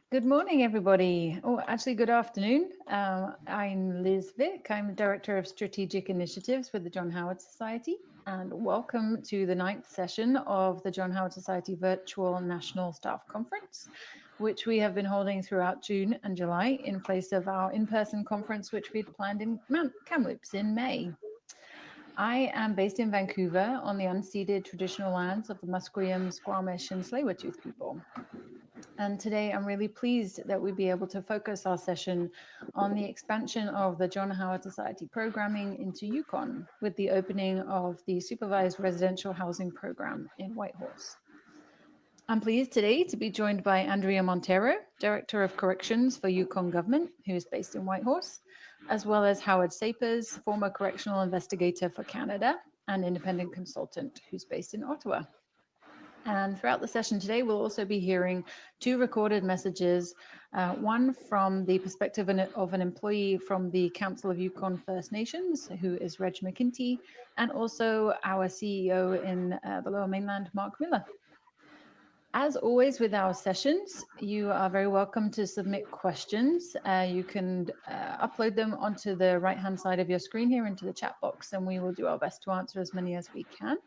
Good morning, everybody. Oh, actually, good afternoon. I'm Liz Vick. I'm Director of Strategic Initiatives with the John Howard Society, and welcome to the 9th session of the John Howard Society Virtual National Staff Conference, which we have been holding throughout June and July in place of our in-person conference, which we'd planned in Kamloops in May. I am based in Vancouver on the unceded traditional lands of the Musqueam, Squamish, and Tsleil-Waututh people. And today I'm really pleased that we'd be able to focus our session on the expansion of the John Howard Society programming into Yukon with the opening of the Supervised Residential Housing Program in Whitehorse. I'm pleased today to be joined by Andrea Monteiro, Director of Corrections for Yukon Government, who is based in Whitehorse, as well as Howard Sapers, former correctional investigator for Canada and independent consultant who's based in Ottawa. And throughout the session today, we'll also be hearing 2 recorded messages, one from the perspective of an employee from the Council of Yukon First Nations, who is Reg McKinty, and also our CEO in the Lower Mainland, Mark Miller. As always with our sessions, you are very welcome to submit questions. You can upload them onto the right-hand side of your screen here into the chat box, and we will do our best to answer as many as we can.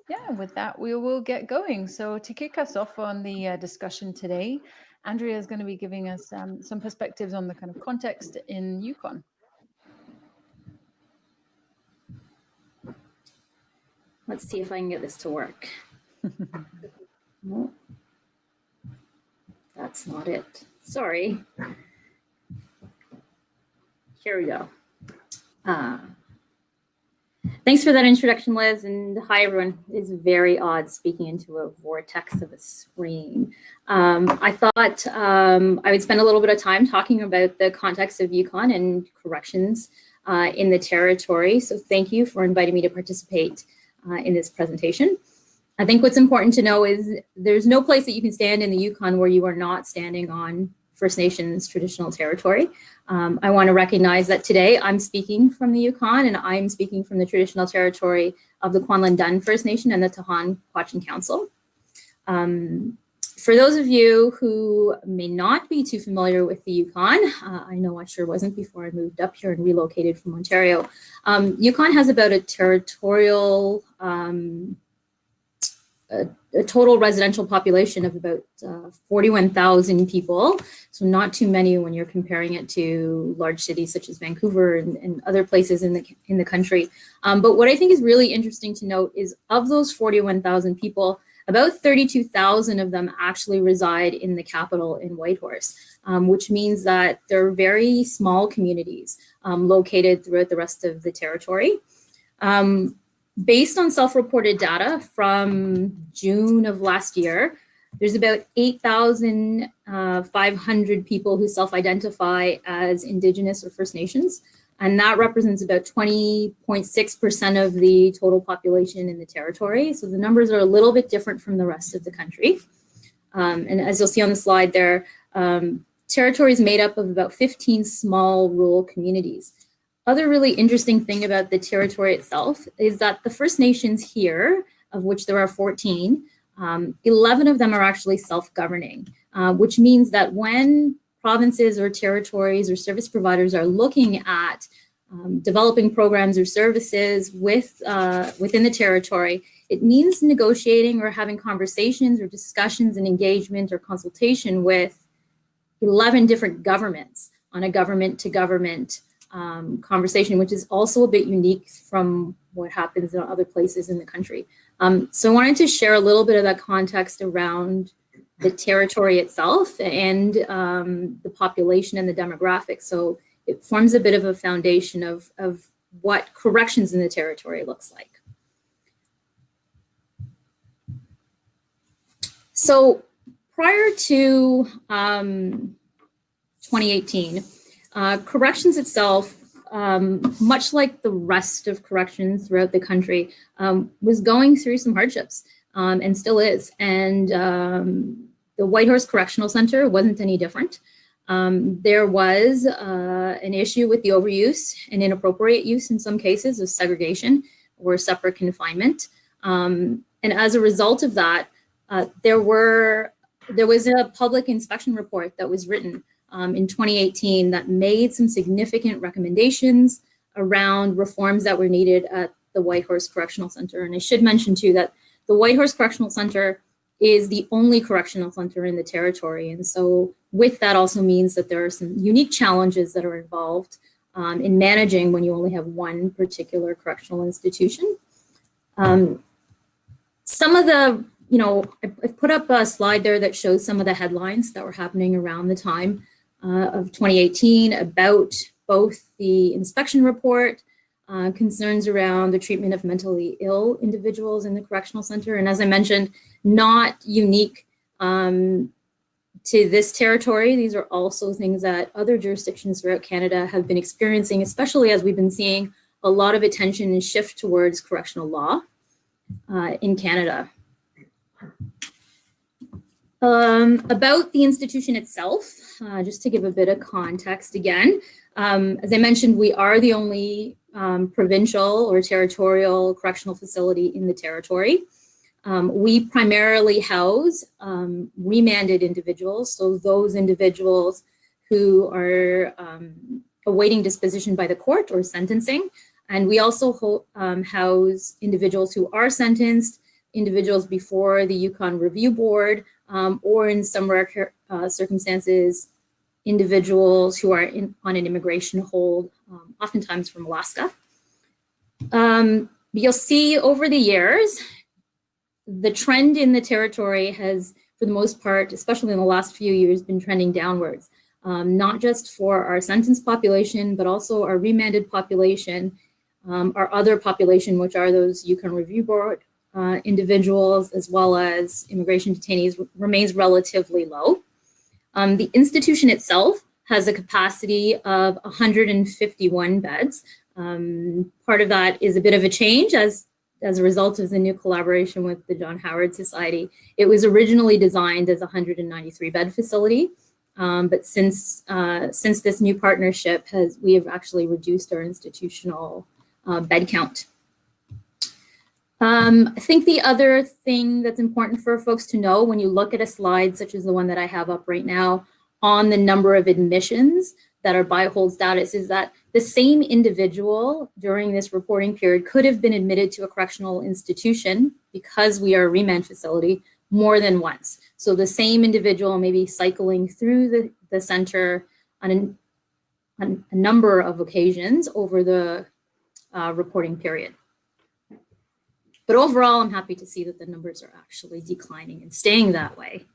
Yeah, with that, we will get going. So to kick us off on the discussion today, Andrea is going to be giving us some perspectives on the kind of context in Yukon. Let's see if I can get this to work. No, that's not it. Sorry. Here we go. Thanks for that introduction, Liz, and hi, everyone. It's very odd speaking into a vortex of a screen. I thought I would spend a little bit of time talking about the context of Yukon and corrections in the territory. So thank you for inviting me to participate in this presentation. I think what's important to know is there's no place that you can stand in the Yukon where you are not standing on First Nations traditional territory. I want to recognize that today I'm speaking from the Yukon, and I'm speaking from the traditional territory of the Kwanlin Dun First Nation and the Tahan Quachin Council. For those of you who may not be too familiar with the Yukon, I know I sure wasn't before I moved up here and relocated from Monteiro. Yukon has about a territorial a total residential population of about 41,000 people. So not too many when you're comparing it to large cities such as Vancouver and other places in the country. But what I think is really interesting to note is of those 41,000 people, about 32,000 of them actually reside in the capital in Whitehorse, which means that they're very small communities located throughout the rest of the territory. Based on self-reported data from June of last year, there's about 8,500 people who self-identify as Indigenous or First Nations, and that represents about 20.6% of the total population in the territory. So the numbers are a little bit different from the rest of the country. And as you'll see on the slide there, territory is made up of about 15 small rural communities. Other really interesting thing about the territory itself is that the First Nations here, of which there are 14, 11 of them are actually self-governing, which means that when provinces or territories or service providers are looking at developing programs or services within the territory, it means negotiating or having conversations or discussions and engagement or consultation with 11 different governments on a government-to-government conversation, which is also a bit unique from what happens in other places in the country. So I wanted to share a little bit of that context around the territory itself and the population and the demographics. So it forms a bit of a foundation of what corrections in the territory looks like. So prior to 2018, corrections itself, much like the rest of corrections throughout the country, was going through some hardships and still is. And the Whitehorse Correctional Center wasn't any different. There was an issue with the overuse and inappropriate use in some cases of segregation or separate confinement. And as a result of that, there were there was a public inspection report that was written in 2018 that made some significant recommendations around reforms that were needed at the Whitehorse Correctional Center. And I should mention too that the Whitehorse Correctional Center is the only correctional center in the territory. And so with that also means that there are some unique challenges that are involved in managing when you only have one particular correctional institution. Some of the, I've put up a slide there that shows some of the headlines that were happening around the time of 2018 about both the inspection report, concerns around the treatment of mentally ill individuals in the correctional center. And as I mentioned, not unique to this territory. These are also things that other jurisdictions throughout Canada have been experiencing, especially as we've been seeing a lot of attention and shift towards correctional law in Canada. About the institution itself, just to give a bit of context again, as I mentioned, we are the only provincial or territorial correctional facility in the territory. We primarily house remanded individuals, so those individuals who are awaiting disposition by the court or sentencing. And we also house individuals who are sentenced, individuals before the Yukon Review Board, or in some rare circumstances, individuals who are on an immigration hold, oftentimes from Alaska. You'll see over the years, the trend in the territory has, for the most part, especially in the last few years, been trending downwards, not just for our sentenced population, but also our remanded population, our other population, which are those Yukon Review Board individuals, as well as immigration detainees, remains relatively low. The institution itself has a capacity of 151 beds. Part of that is a bit of a change as a result of the new collaboration with the John Howard Society. It was originally designed as a 193 bed facility, but since this new partnership, we have actually reduced our institutional bed count. I think the other thing that's important for folks to know when you look at a slide such as the one that I have up right now on the number of admissions that are by hold status is that the same individual during this reporting period could have been admitted to a correctional institution because we are a remand facility more than once. So the same individual may be cycling through the center on a number of occasions over the reporting period. But overall, I'm happy to see that the numbers are actually declining and staying that way.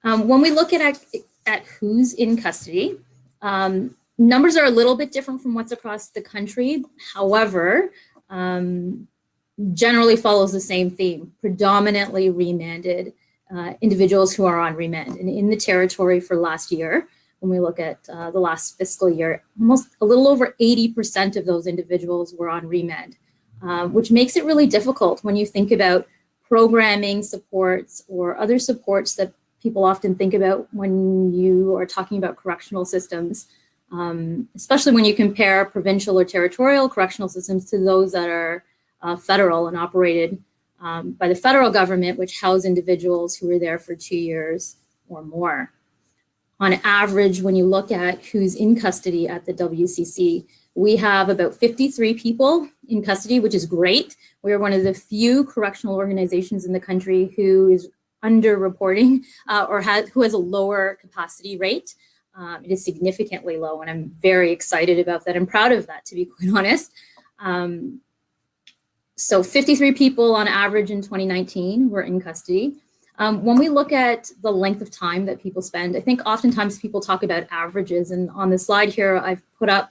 When we look at who's in custody, numbers are a little bit different from what's across the country. However, generally follows the same theme, predominantly remanded individuals who are on remand. And in the territory for last year, when we look at the last fiscal year, almost a little over 80% of those individuals were on remand. Which makes it really difficult when you think about programming supports or other supports that people often think about when you are talking about correctional systems, especially when you compare provincial or territorial correctional systems to those that are federal and operated by the federal government, which house individuals who are there for 2 years or more. On average, when you look at who's in custody at the WCC, we have about 53 people in custody, which is great. We are one of the few correctional organizations in the country who is underreporting or who has a lower capacity rate. It is significantly low, and I'm very excited about that. I'm proud of that, to be quite honest. So 53 people on average in 2019 were in custody. When we look at the length of time that people spend, I think oftentimes people talk about averages, and on the slide here, I've put up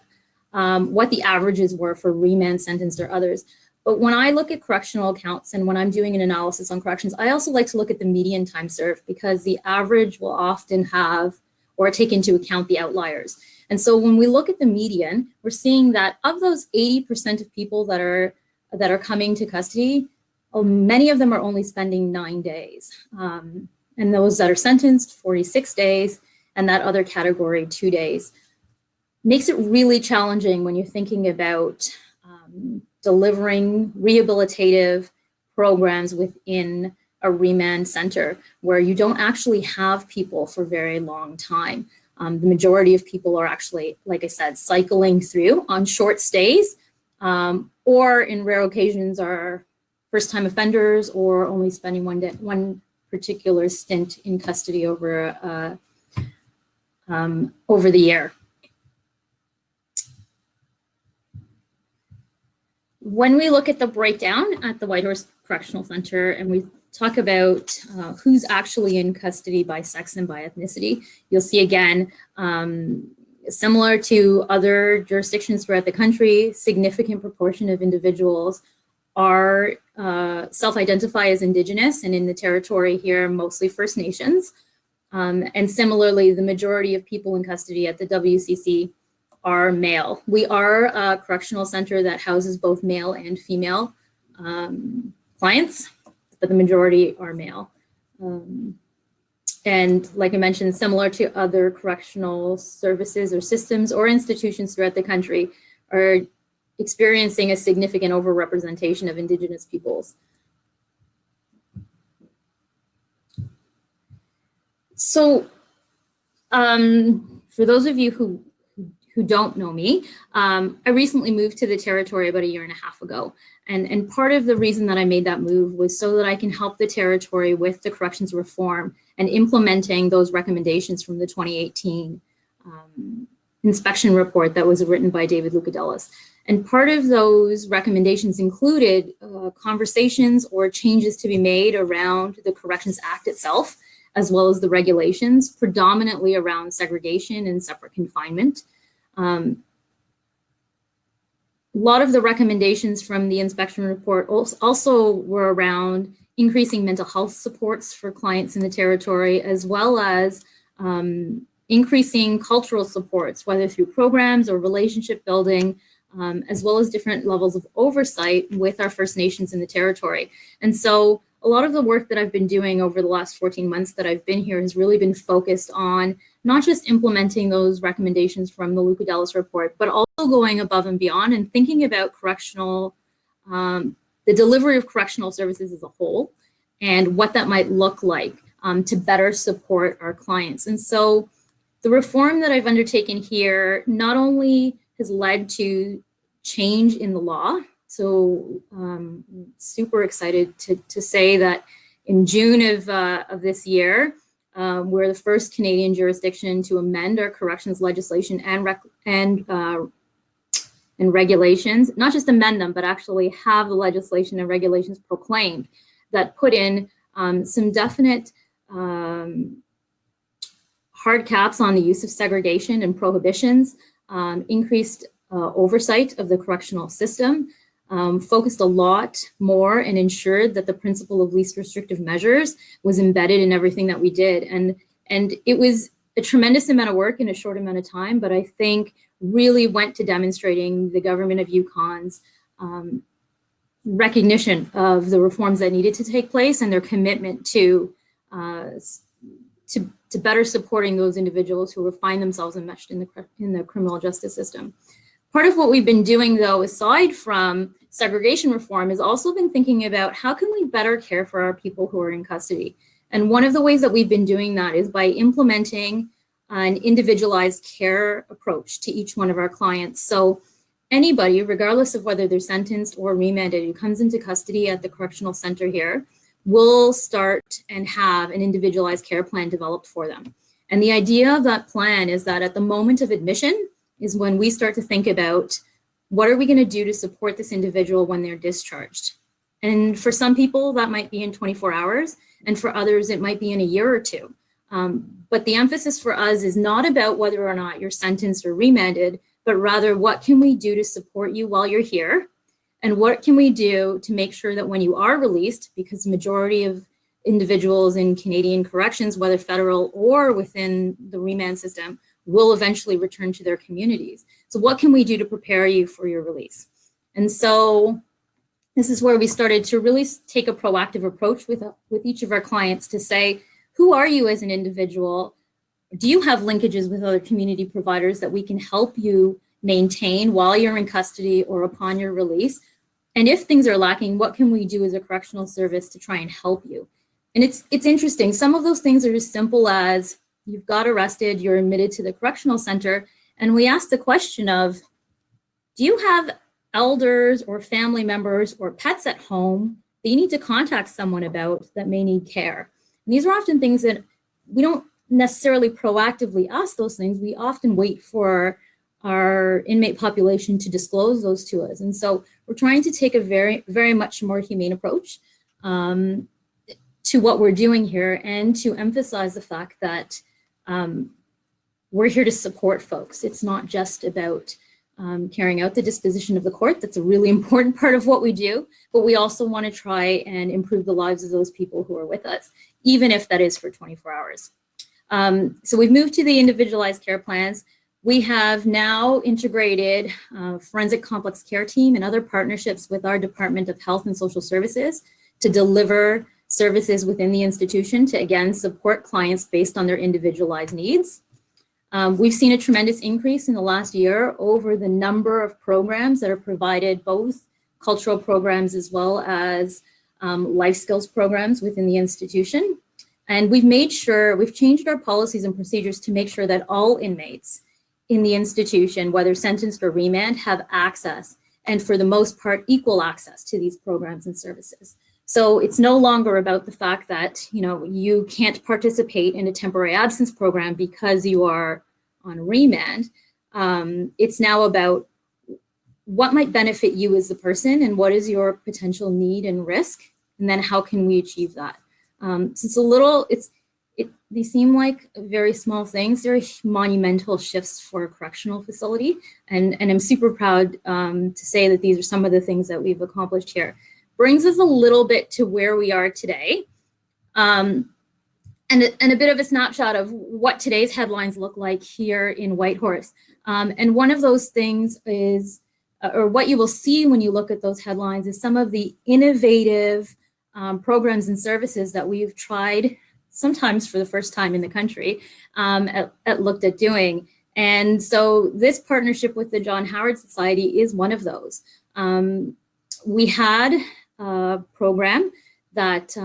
what the averages were for remand sentenced or others. But when I look at correctional accounts and when I'm doing an analysis on corrections, I also like to look at the median time served because the average will often have or take into account the outliers. And so when we look at the median, we're seeing that of those 80% of people that are coming to custody, many of them are only spending 9 days. And those that are sentenced, 46 days, and that other category, 2 days. Makes it really challenging when you're thinking about delivering rehabilitative programs within a remand center where you don't actually have people for very long time. The majority of people are actually, like I said, cycling through on short stays, or in rare occasions are first-time offenders or only spending one particular stint in custody over the year. When we look at the breakdown at the Whitehorse Correctional Center and we talk about who's actually in custody by sex and by ethnicity, you'll see again, similar to other jurisdictions throughout the country, significant proportion of individuals are self-identify as Indigenous, and in the territory here, mostly First Nations. And similarly, the majority of people in custody at the WCC are male. We are a correctional center that houses both male and female clients, but the majority are male. And like I mentioned, similar to other correctional services or systems or institutions throughout the country, are experiencing a significant overrepresentation of Indigenous peoples. So for those of you who don't know me, I recently moved to the territory about 1.5 years ago. And part of the reason that I made that move was so that I can help the territory with the corrections reform and implementing those recommendations from the 2018 inspection report that was written by David Lucadelis. And part of those recommendations included conversations or changes to be made around the Corrections Act itself, as well as the regulations, predominantly around segregation and separate confinement. A lot of the recommendations from the inspection report also were around increasing mental health supports for clients in the territory, as well as increasing cultural supports, whether through programs or relationship building, as well as different levels of oversight with our First Nations in the territory. And so a lot of the work that I've been doing over the last 14 months that I've been here has really been focused on not just implementing those recommendations from the Lucadelis report, but also going above and beyond and thinking about correctional, the delivery of correctional services as a whole and what that might look like to better support our clients. And so the reform that I've undertaken here not only has led to change in the law. So super excited to say that in June of this year, we're the first Canadian jurisdiction to amend our corrections legislation and regulations, not just amend them, but actually have the legislation and regulations proclaimed that put in some definite hard caps on the use of segregation and prohibitions, increased oversight of the correctional system, focused a lot more and ensured that the principle of least restrictive measures was embedded in everything that we did. And it was a tremendous amount of work in a short amount of time, but I think really went to demonstrating the government of Yukon's recognition of the reforms that needed to take place and their commitment to better supporting those individuals who find themselves enmeshed in the criminal justice system. Part of what we've been doing, though, aside from segregation reform, is also been thinking about how can we better care for our people who are in custody. And one of the ways that we've been doing that is by implementing an individualized care approach to each one of our clients. So anybody, regardless of whether they're sentenced or remanded, who comes into custody at the correctional center here, will start and have an individualized care plan developed for them. And the idea of that plan is that at the moment of admission is when we start to think about what are we going to do to support this individual when they're discharged. And for some people, that might be in 24 hours, and for others, it might be in a year or two. But the emphasis for us is not about whether or not you're sentenced or remanded, but rather what can we do to support you while you're here? And what can we do to make sure that when you are released, because the majority of individuals in Canadian corrections, whether federal or within the remand system, will eventually return to their communities. So what can we do to prepare you for your release? And so this is where we started to really take a proactive approach with each of our clients to say, who are you as an individual? Do you have linkages with other community providers that we can help you maintain while you're in custody or upon your release? And if things are lacking, what can we do as a correctional service to try and help you? And it's interesting. Some of those things are as simple as you've got arrested, you're admitted to the correctional center, and we ask the question of, do you have elders or family members or pets at home that you need to contact someone about that may need care? And these are often things that we don't necessarily proactively ask those things. We often wait for our inmate population to disclose those to us. And so we're trying to take a very, very much more humane approach to what we're doing here, and to emphasize the fact that we're here to support folks. It's not just about carrying out the disposition of the court. That's a really important part of what we do, but we also want to try and improve the lives of those people who are with us, even if that is for 24 hours. So we've moved to the individualized care plans. We have now integrated forensic complex care team and other partnerships with our Department of Health and Social Services to deliver services within the institution to, again, support clients based on their individualized needs. We've seen a tremendous increase in the last year over the number of programs that are provided, both cultural programs as well as life skills programs within the institution. And we've changed our policies and procedures to make sure that all inmates in the institution, whether sentenced or remand, have access, and for the most part, equal access to these programs and services. So it's no longer about the fact that, you can't participate in a temporary absence program because you are on remand. It's now about what might benefit you as a person and what is your potential need and risk, and then how can we achieve that? So they seem like very small things. They're monumental shifts for a correctional facility, and I'm super proud to say that these are some of the things that we've accomplished here. Brings us a little bit to where we are today, and a bit of a snapshot of what today's headlines look like here in Whitehorse. And one of those things is, or what you will see when you look at those headlines, is some of the innovative programs and services that we've tried, sometimes for the first time in the country, looked at doing. And so this partnership with the John Howard Society is one of those. We had a program that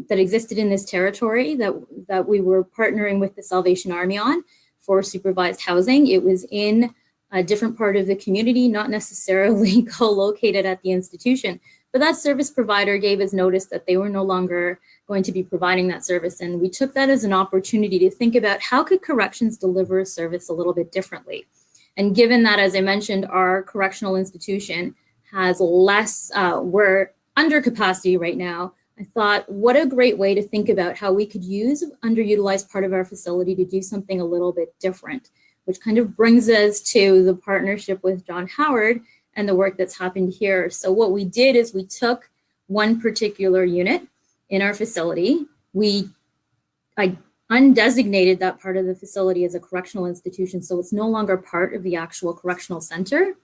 existed in this territory that we were partnering with the Salvation Army on for supervised housing. It was in a different part of the community, not necessarily co-located at the institution, but that service provider gave us notice that they were no longer going to be providing that service. And we took that as an opportunity to think about how could corrections deliver a service a little bit differently. And given that, as I mentioned, our correctional institution has less, we're under capacity right now, I thought, what a great way to think about how we could use underutilized part of our facility to do something a little bit different, which kind of brings us to the partnership with John Howard and the work that's happened here. So what we did is we took one particular unit in our facility. I undesignated that part of the facility as a correctional institution, so it's no longer part of the actual correctional center.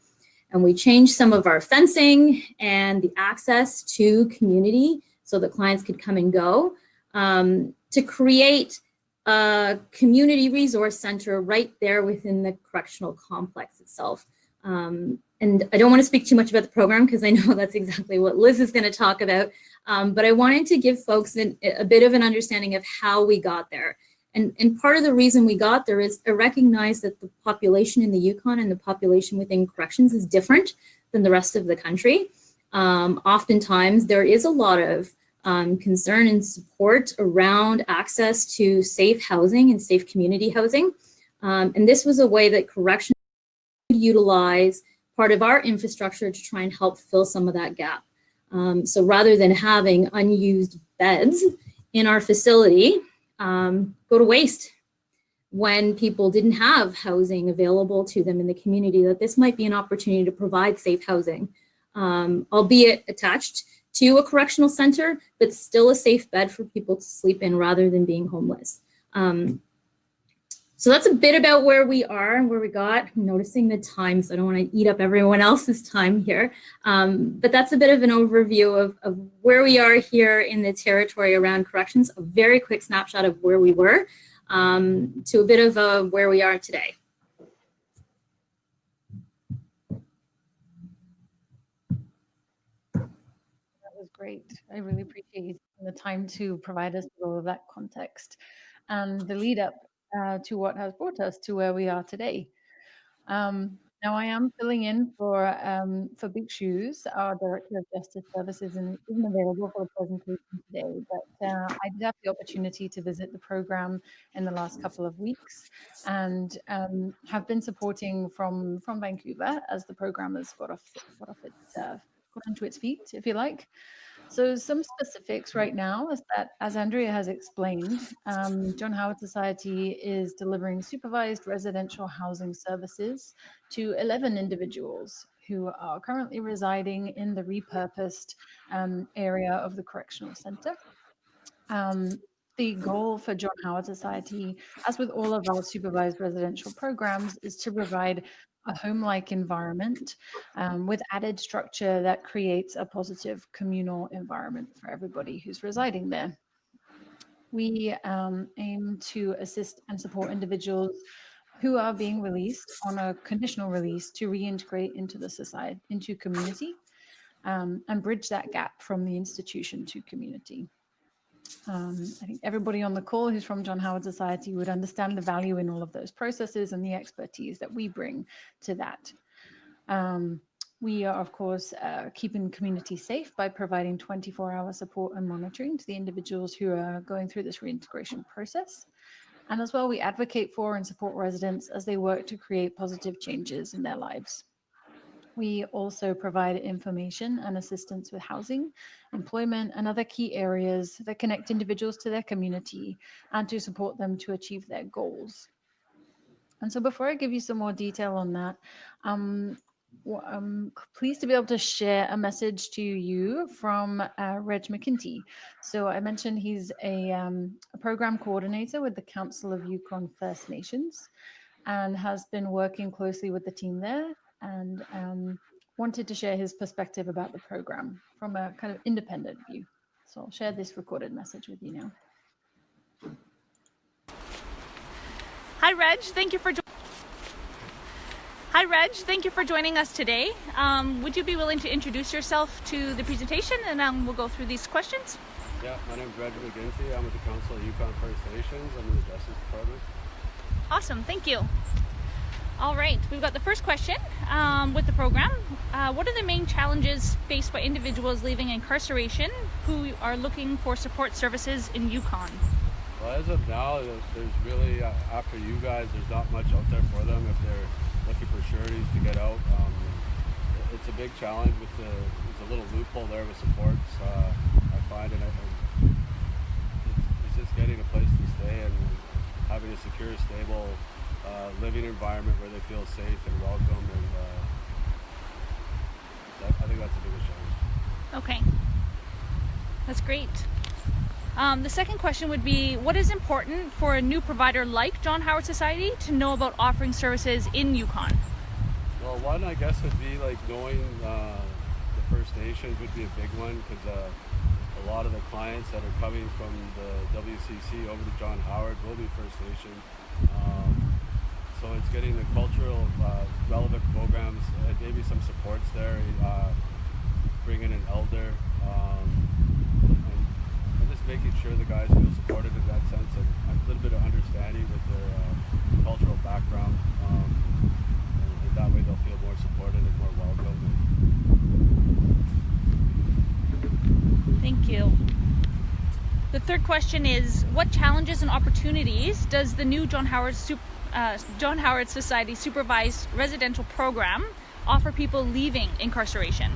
And we changed some of our fencing and the access to community so that clients could come and go, to create a community resource center right there within the correctional complex itself. And I don't want to speak too much about the program because I know that's exactly what Liz is going to talk about. But I wanted to give folks a bit of an understanding of how we got there. And part of the reason we got there is I recognize that the population in the Yukon and the population within corrections is different than the rest of the country. Oftentimes there is a lot of concern and support around access to safe housing and safe community housing. And this was a way that corrections could utilize part of our infrastructure to try and help fill some of that gap. So rather than having unused beds in our facility go to waste when people didn't have housing available to them in the community, that this might be an opportunity to provide safe housing, albeit attached to a correctional center, but still a safe bed for people to sleep in rather than being homeless. So that's a bit about where we are and where we got. I'm noticing the time, so I don't want to eat up everyone else's time here. But that's a bit of an overview of where we are here in the territory around corrections, a very quick snapshot of where we were, to a bit of where we are today. That was great. I really appreciate you the time to provide us with all of that context and the lead up to what has brought us to where we are today. Now, I am filling in for Big Shoes. Our Director of Justice Services isn't available for the presentation today, but I did have the opportunity to visit the program in the last couple of weeks and have been supporting from Vancouver as the program has got onto its feet, if you like. So some specifics right now is that, as Andrea has explained, John Howard Society is delivering supervised residential housing services to 11 individuals who are currently residing in the repurposed area of the correctional center. The goal for John Howard Society, as with all of our supervised residential programs, is to provide a home-like environment with added structure that creates a positive communal environment for everybody who's residing there. We aim to assist and support individuals who are being released on a conditional release to reintegrate into the society, into community, and bridge that gap from the institution to community. I think everybody on the call who's from John Howard Society would understand the value in all of those processes and the expertise that we bring to that. We are, of course, keeping community safe by providing 24-hour support and monitoring to the individuals who are going through this reintegration process. And as well, we advocate for and support residents as they work to create positive changes in their lives. We also provide information and assistance with housing, employment, and other key areas that connect individuals to their community and to support them to achieve their goals. And so before I give you some more detail on that, I'm pleased to be able to share a message to you from Reg McKinty. So I mentioned he's a program coordinator with the Council of Yukon First Nations and has been working closely with the team there and wanted to share his perspective about the program from a kind of independent view. So I'll share this recorded message with you now. Hi, Reg. Thank you for joining us today. Would you be willing to introduce yourself to the presentation, and we'll go through these questions? Yeah, my name is Reg McGinty. I'm with the Council of Yukon First Nations. I'm in the Justice Department. Awesome. Thank you. All right. We've got the first question with the program. What are the main challenges faced by individuals leaving incarceration who are looking for support services in Yukon? Well, as of now, there's really, after you guys, there's not much out there for them if they're looking for sureties to get out. It's a big challenge there's a little loophole there with supports, I find, and it's just getting a place to stay and having a secure, stable living environment where they feel safe and welcome, and I think that's the biggest challenge. Okay, that's great. The second question would be, what is important for a new provider like John Howard Society to know about offering services in Yukon? Well, one, I guess, would be like knowing the First Nations would be a big one, because a lot of the clients that are coming from the WCC over to John Howard will be First Nation. So it's getting the cultural relevant programs, maybe some supports there, bringing an elder, and just making sure the guys feel supported in that sense, and a little bit of understanding with their cultural background, and that way they'll feel more supported and more welcome. Thank you. The third question is, what challenges and opportunities does the new John Howard Society Supervised Residential Program offer people leaving incarceration?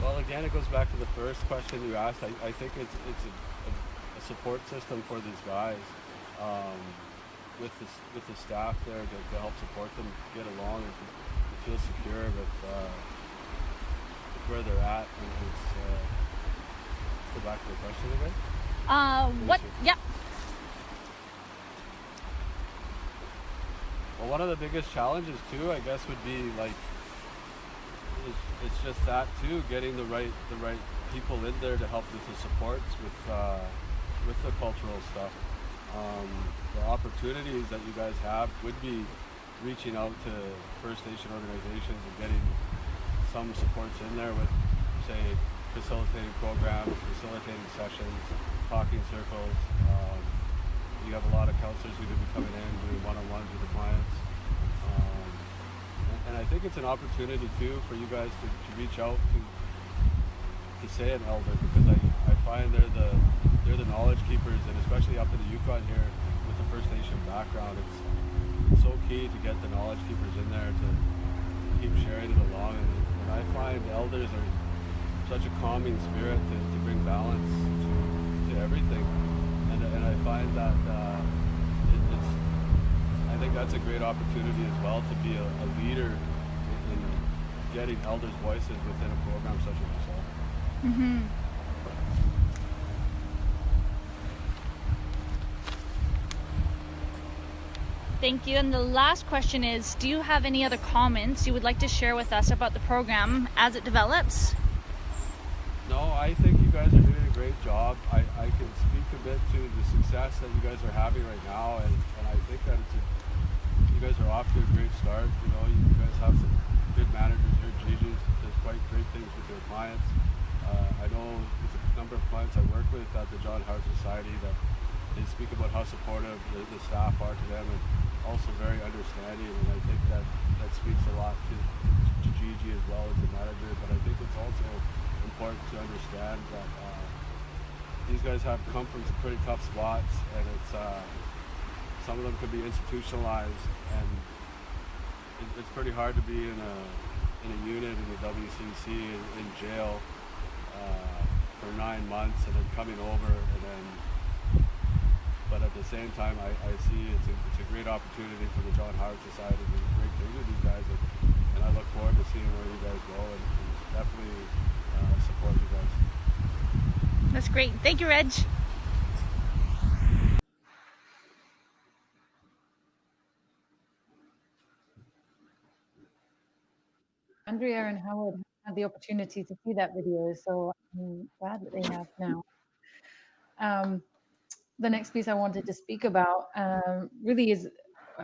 Well, again, it goes back to the first question you asked. I think it's a support system for these guys, with the staff there to help support them get along and to feel secure with where they're at. And let's go back to the question again. Yeah. Well, one of the biggest challenges too, I guess, would be like it's just that too, getting the right people in there to help with the supports with the cultural stuff. The opportunities that you guys have would be reaching out to First Nation organizations and getting some supports in there with, say, facilitating programs, facilitating sessions, talking circles. You have a lot of counselors who could be coming in doing one-on-ones with the clients. And I think it's an opportunity too for you guys to reach out to say an elder, because I find they're the knowledge keepers, and especially up in the Yukon here with the First Nation background, it's so key to get the knowledge keepers in there to keep sharing it along. And I find elders are such a calming spirit to bring balance to everything. And I find that I think that's a great opportunity as well to be a leader in getting elders' voices within a program such as yourself. Mm-hmm. Thank you. And the last question is, do you have any other comments you would like to share with us about the program as it develops? No, I think you guys are doing a great job. I can speak a bit to the success that you guys are having right now, and I think that you guys are off to a great start. You know, you guys have some good managers here. Gigi's does quite great things with their clients. I know it's a number of clients I work with at the John Howard Society that they speak about how supportive the staff are to them, and also very understanding. And I think that speaks a lot to Gigi as well as the manager. But I think it's also important to understand that these guys have come from some pretty tough spots, and it's some of them could be institutionalized, and it's pretty hard to be in a unit in the WCC in jail for 9 months and then coming over, and then but at the same time I see it's a great opportunity for the John Howard Society to do great things with these guys, and I look forward to seeing where you guys go, and definitely support you guys. That's great. Thank you, Reg. Andrea and Howard had the opportunity to see that video, so I'm glad that they have now. The next piece I wanted to speak about really is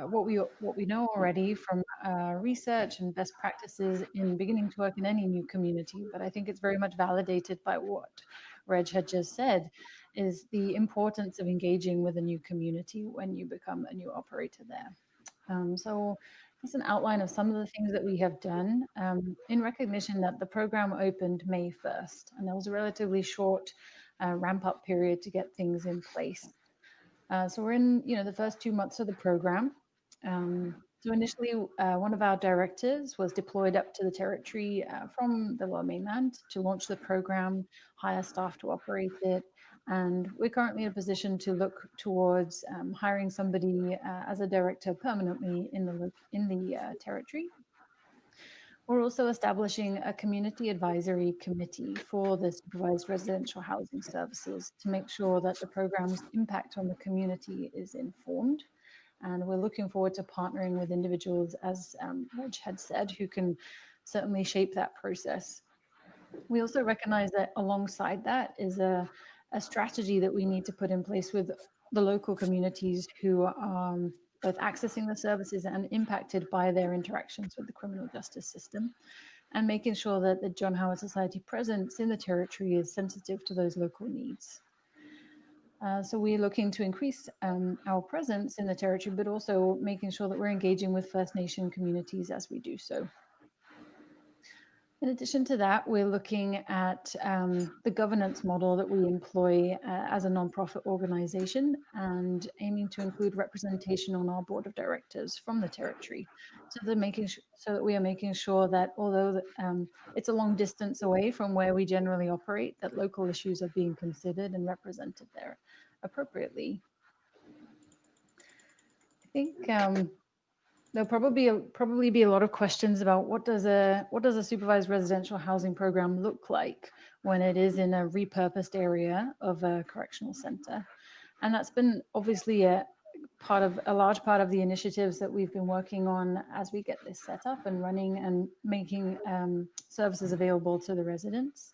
what we know already from research and best practices in beginning to work in any new community, but I think it's very much validated by what Reg had just said, is the importance of engaging with a new community when you become a new operator there. So here's an outline of some of the things that we have done in recognition that the program opened May 1st, and there was a relatively short ramp up period to get things in place. So we're in, the first 2 months of the program. So initially, one of our directors was deployed up to the territory from the Lower Mainland to launch the program, hire staff to operate it, and we're currently in a position to look towards hiring somebody as a director permanently in the territory. We're also establishing a community advisory committee for the supervised residential housing services to make sure that the program's impact on the community is informed. And we're looking forward to partnering with individuals, as Reg had said, who can certainly shape that process. We also recognize that alongside that is a strategy that we need to put in place with the local communities who are both accessing the services and impacted by their interactions with the criminal justice system, and making sure that the John Howard Society presence in the territory is sensitive to those local needs. So we're looking to increase our presence in the territory, but also making sure that we're engaging with First Nation communities as we do so. In addition to that, we're looking at the governance model that we employ as a nonprofit organization, and aiming to include representation on our board of directors from the territory, so that we are making sure that although it's a long distance away from where we generally operate, that local issues are being considered and represented there appropriately. I think there'll probably be a lot of questions about what does a supervised residential housing program look like when it is in a repurposed area of a correctional center, and that's been obviously a large part of the initiatives that we've been working on as we get this set up and running and making services available to the residents.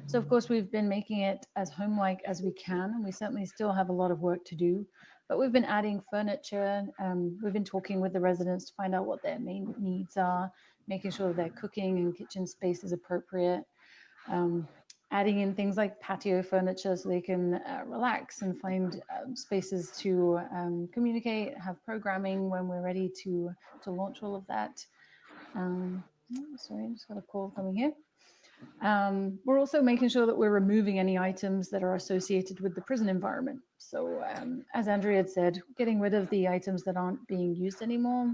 So of course we've been making it as home-like as we can, and we certainly still have a lot of work to do. But we've been adding furniture. We've been talking with the residents to find out what their main needs are, making sure their cooking and kitchen space is appropriate. adding in things like patio furniture so they can relax and find spaces to communicate, have programming when we're ready to launch all of that. Sorry, I just got a call coming here. We're also making sure that we're removing any items that are associated with the prison environment. So as Andrea had said, getting rid of the items that aren't being used anymore,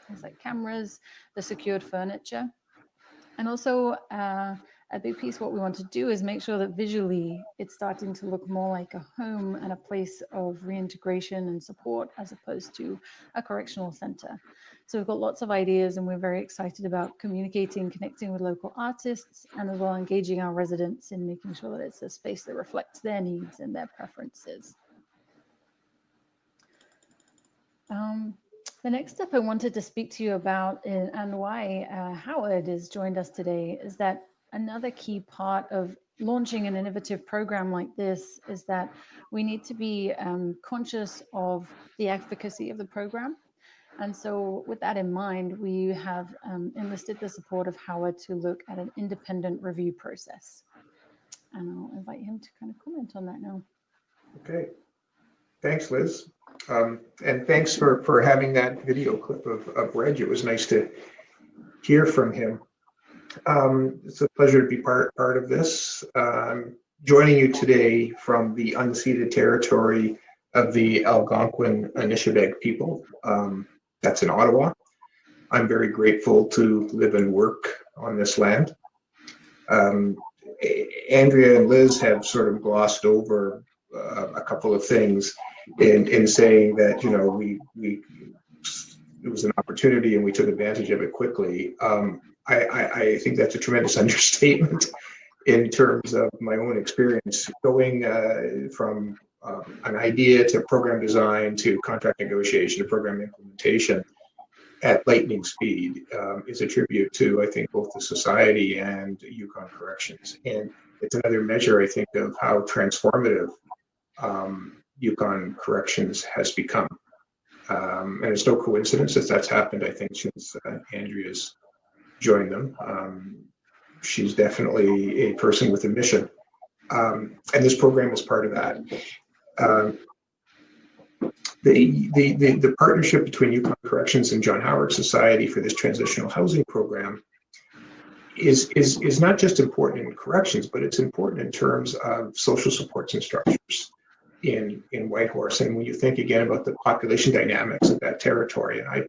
things like cameras, the secured furniture. And also a big piece, what we want to do is make sure that visually it's starting to look more like a home and a place of reintegration and support as opposed to a correctional center. So we've got lots of ideas and we're very excited about communicating, connecting with local artists, and as well engaging our residents in making sure that it's a space that reflects their needs and their preferences. The next step I wanted to speak to you about and why Howard has joined us today is that another key part of launching an innovative program like this is that we need to be conscious of the efficacy of the program. And so with that in mind, we have enlisted the support of Howard to look at an independent review process. And I'll invite him to kind of comment on that now. Okay, thanks, Liz. And thanks for having that video clip of Reg. It was nice to hear from him. It's a pleasure to be part of this. I'm joining you today from the unceded territory of the Algonquin Anishinaabe people. That's in Ottawa. I'm very grateful to live and work on this land. Andrea and Liz have sort of glossed over a couple of things in saying that, you know, it was an opportunity and we took advantage of it quickly. I think that's a tremendous understatement in terms of my own experience going from an idea to program design to contract negotiation to program implementation at lightning speed is a tribute to, I think, both the society and Yukon Corrections. And it's another measure, I think, of how transformative Yukon Corrections has become. And it's no coincidence that that's happened, I think, since Andrea's joined them. She's definitely a person with a mission. And this program is part of that. The partnership between Yukon Corrections and John Howard Society for this transitional housing program is not just important in corrections, but it's important in terms of social supports and structures in Whitehorse. And when you think again about the population dynamics of that territory, and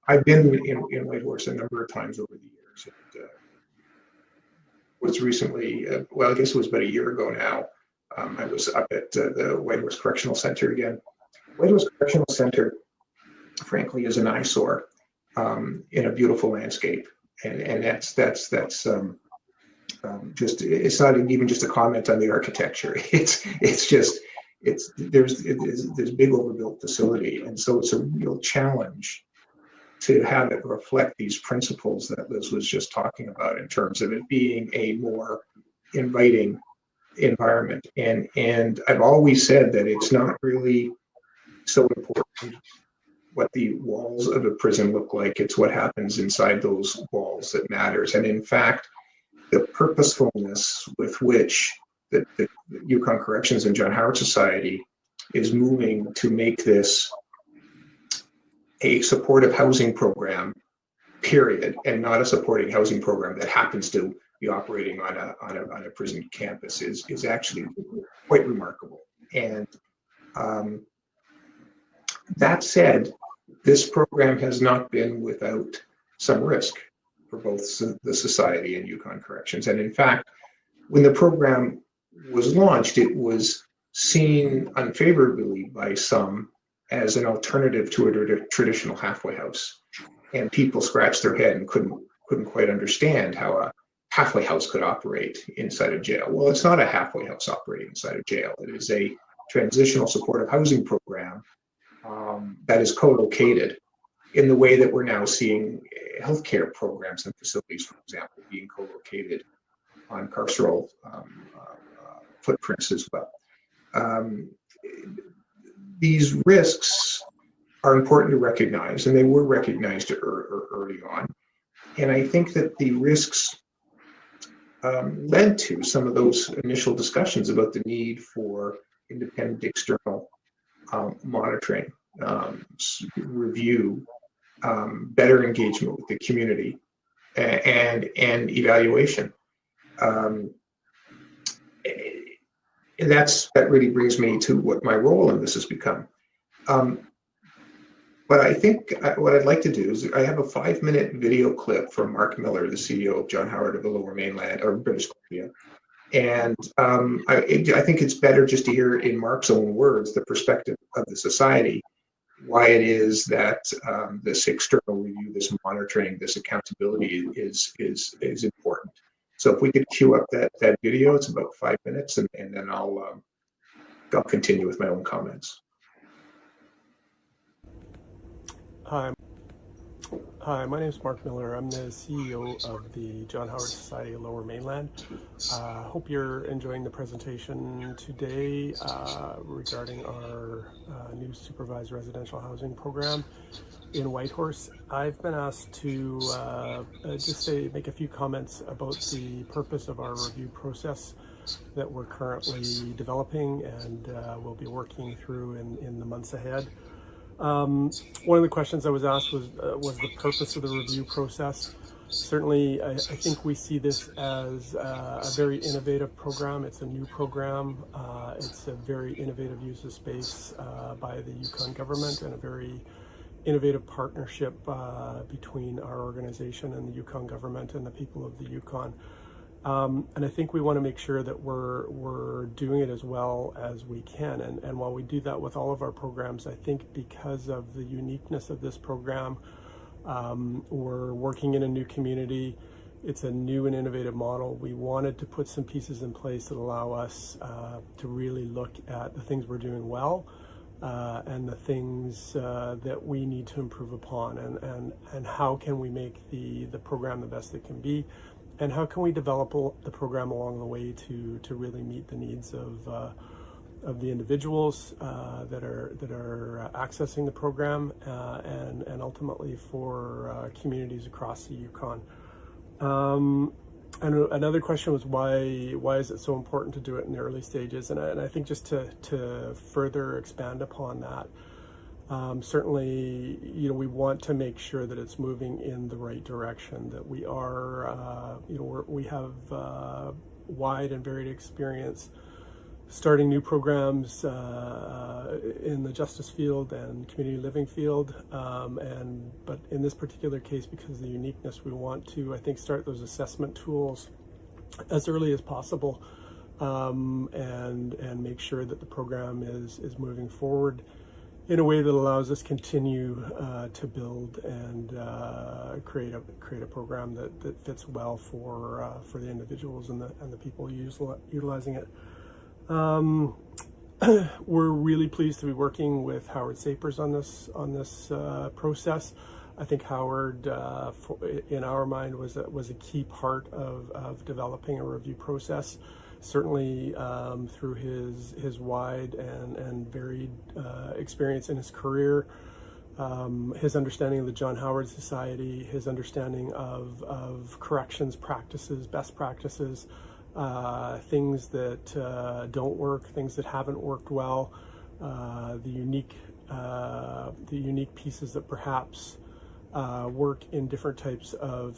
I've been in Whitehorse a number of times over the years. And, was recently, well, I guess it was about a year ago now, I was up at the Whitehorse Correctional Center again. Whitehorse Correctional Center, frankly, is an eyesore in a beautiful landscape, and that's just, it's not even just a comment on the architecture. It's just there's big overbuilt facility, and so it's a real challenge to have it reflect these principles that Liz was just talking about in terms of it being a more inviting environment. And I've always said that it's not really so important what the walls of a prison look like. It's what happens inside those walls that matters. And in fact, the purposefulness with which the Yukon Corrections and John Howard Society is moving to make this a supportive housing program, period, and not a supporting housing program that happens to be operating on a prison campus is actually quite remarkable. And that said, this program has not been without some risk for both the Society and Yukon Corrections. And in fact, when the program was launched, it was seen unfavorably by some as an alternative to a traditional halfway house. And people scratched their head and couldn't quite understand how a halfway house could operate inside a jail. Well, it's not a halfway house operating inside a jail. It is a transitional supportive housing program that is co-located in the way that we're now seeing healthcare programs and facilities, for example, being co-located on carceral footprints as well. These risks are important to recognize, and they were recognized early on. And I think that the risks led to some of those initial discussions about the need for independent external monitoring, review, better engagement with the community, and evaluation. And that really brings me to what my role in this has become. But I think what I'd like to do is I have a 5-minute video clip from Mark Miller, the CEO of John Howard of the Lower Mainland, or British Columbia. And I think it's better just to hear in Mark's own words the perspective of the society, why it is that this external review, this monitoring, this accountability is important. So if we could cue up that video, it's about 5 minutes, and then I'll continue with my own comments. Hi, my name is Mark Miller. I'm the CEO of the John Howard Society Lower Mainland. Hope you're enjoying the presentation today regarding our new supervised residential housing program in Whitehorse. I've been asked to just make a few comments about the purpose of our review process that we're currently developing and we'll be working through in the months ahead. One of the questions I was asked was the purpose of the review process. Certainly, I think we see this as a very innovative program. It's a new program. It's a very innovative use of space by the Yukon government, and a very innovative partnership between our organization and the Yukon government and the people of the Yukon. And I think we want to make sure that we're doing it as well as we can. And while we do that with all of our programs, I think because of the uniqueness of this program, we're working in a new community. It's a new and innovative model. We wanted to put some pieces in place that allow us to really look at the things we're doing well and the things that we need to improve upon, and how can we make the program the best it can be. And how can we develop the program along the way to really meet the needs of the individuals that are accessing the program and ultimately for communities across the Yukon. And another question was why is it so important to do it in the early stages? And I think just to further expand upon that. Certainly, we want to make sure that it's moving in the right direction, that we are, we have wide and varied experience starting new programs in the justice field and community living field. But in this particular case, because of the uniqueness, we want to, I think, start those assessment tools as early as possible and make sure that the program is moving forward in a way that allows us continue to build and create a program that fits well for the individuals and the people utilizing it. We're really pleased to be working with Howard Sapers on this process. I think Howard, in our mind, was a key part of developing a review process. Certainly through his wide and varied experience in his career, his understanding of the John Howard Society, his understanding of corrections practices, best practices, things that don't work, things that haven't worked well, the unique pieces that perhaps work in different types of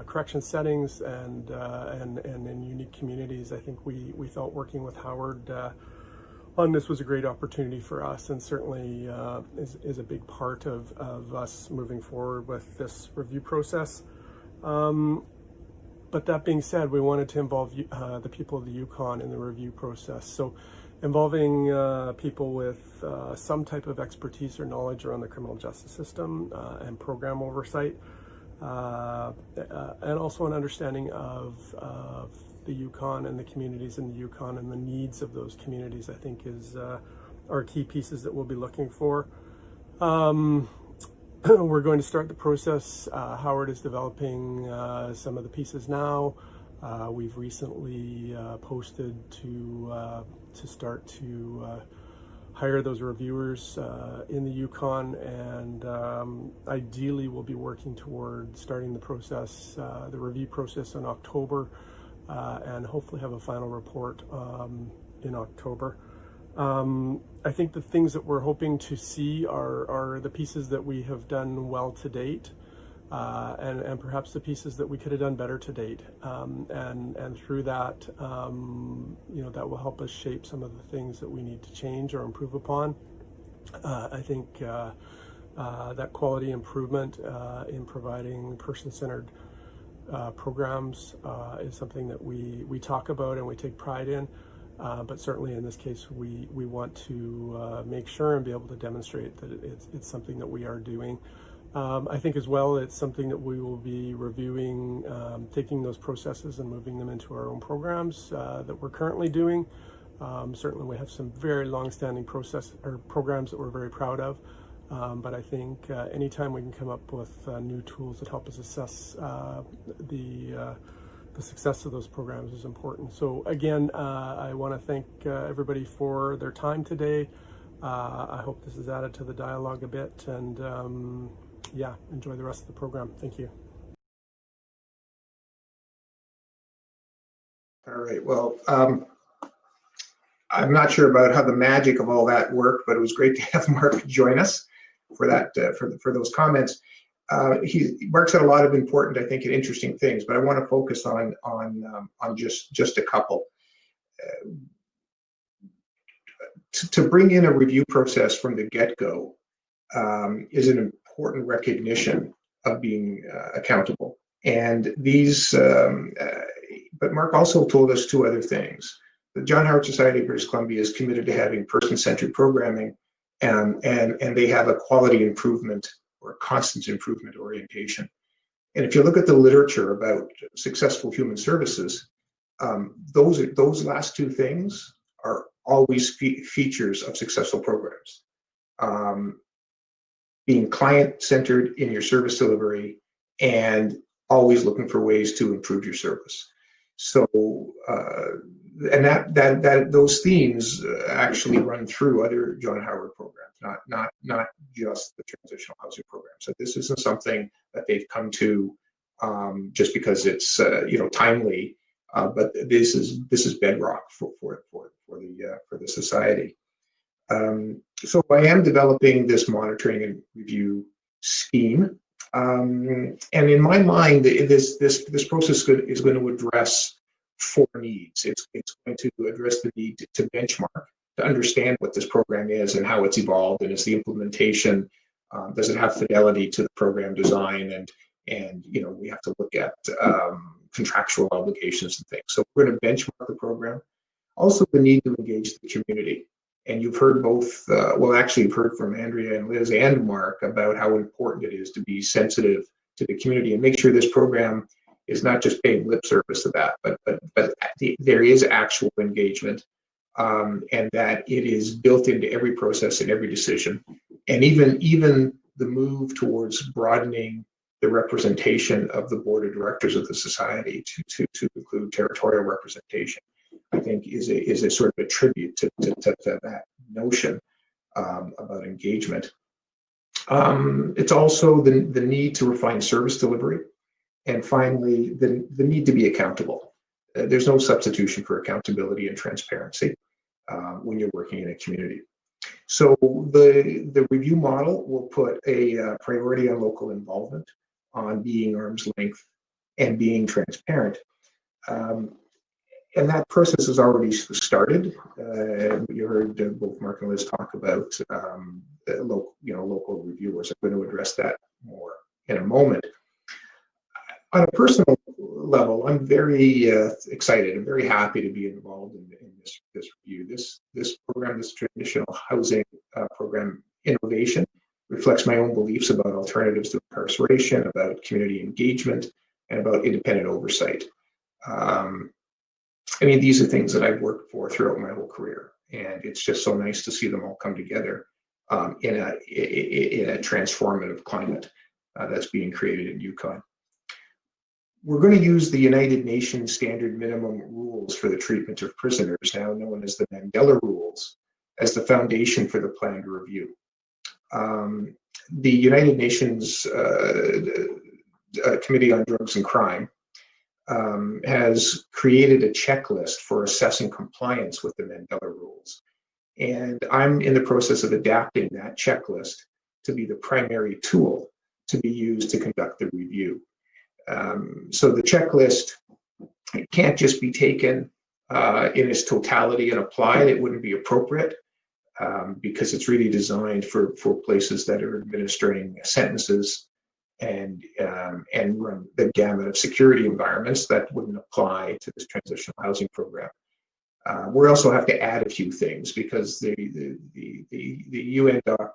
correction settings and in unique communities. I think we felt working with Howard on this was a great opportunity for us, and certainly is a big part of us moving forward with this review process. But that being said, we wanted to involve the people of the Yukon in the review process. So involving people with some type of expertise or knowledge around the criminal justice system and program oversight, and also an understanding of the Yukon and the communities in the Yukon and the needs of those communities, I think are key pieces that we'll be looking for. We're going to start the process. Howard is developing some of the pieces now. We've recently posted to start to hire those reviewers in the Yukon, and ideally we'll be working toward starting the process, the review process in October, and hopefully have a final report in October. I think the things that we're hoping to see are the pieces that we have done well to date, and perhaps the pieces that we could have done better to date. And through that, that will help us shape some of the things that we need to change or improve upon. I think that quality improvement in providing person-centered programs is something that we talk about and we take pride in. But certainly in this case, we want to make sure and be able to demonstrate that it's something that we are doing. I think as well, it's something that we will be reviewing, taking those processes and moving them into our own programs that we're currently doing. Certainly we have some very long-standing programs that we're very proud of. But I think anytime we can come up with new tools that help us assess the success of those programs is important. So again, I want to thank everybody for their time today. I hope this has added to the dialogue a bit, and enjoy the rest of the program. Thank you. All right, well, I'm not sure about how the magic of all that worked, but it was great to have Mark join us for that, for those comments. Mark said a lot of important, I think, and interesting things, but I want to focus on just a couple. To bring in a review process from the get-go is an important recognition of being accountable. And these, but Mark also told us two other things. The John Howard Society of British Columbia is committed to having person-centered programming, and they have a quality improvement or constant improvement orientation. And if you look at the literature about successful human services, those last two things are always features of successful programs. Being client-centered in your service delivery and always looking for ways to improve your service. So, and that those themes actually run through other John Howard programs, not just the transitional housing program. So this isn't something that they've come to just because it's timely, but this is bedrock for the society. So I am developing this monitoring and review scheme, and in my mind, this process is going to address four needs. It's going to address the need to benchmark, to understand what this program is and how it's evolved, and is the implementation, does it have fidelity to the program design, and we have to look at contractual obligations and things. So we're going to benchmark the program. Also, the need to engage the community. And you've heard both, you've heard from Andrea and Liz and Mark about how important it is to be sensitive to the community and make sure this program is not just paying lip service to that, but there is actual engagement, and that it is built into every process and every decision. And even the move towards broadening the representation of the board of directors of the society to include territorial representation, I think is a sort of a tribute to that notion about engagement. It's also the need to refine service delivery, and finally the need to be accountable. There's no substitution for accountability and transparency when you're working in a community. So the review model will put a priority on local involvement, on being arm's length, and being transparent. And that process has already started. You heard both Mark and Liz talk about local reviewers. I'm going to address that more in a moment. On a personal level, I'm very excited. I'm very happy to be involved in this review. This program, this transitional housing program innovation, reflects my own beliefs about alternatives to incarceration, about community engagement, and about independent oversight. These are things that I've worked for throughout my whole career, and it's just so nice to see them all come together in a transformative climate that's being created in Yukon. We're going to use the United Nations Standard Minimum Rules for the Treatment of Prisoners, now known as the Mandela Rules, as the foundation for the planned review. The United Nations Committee on Drugs and Crime has created a checklist for assessing compliance with the Mandela rules. And I'm in the process of adapting that checklist to be the primary tool to be used to conduct the review. So the checklist can't just be taken in its totality and applied. It wouldn't be appropriate because it's really designed for places that are administering sentences and run the gamut of security environments that wouldn't apply to this transitional housing program. We also have to add a few things because the UN doc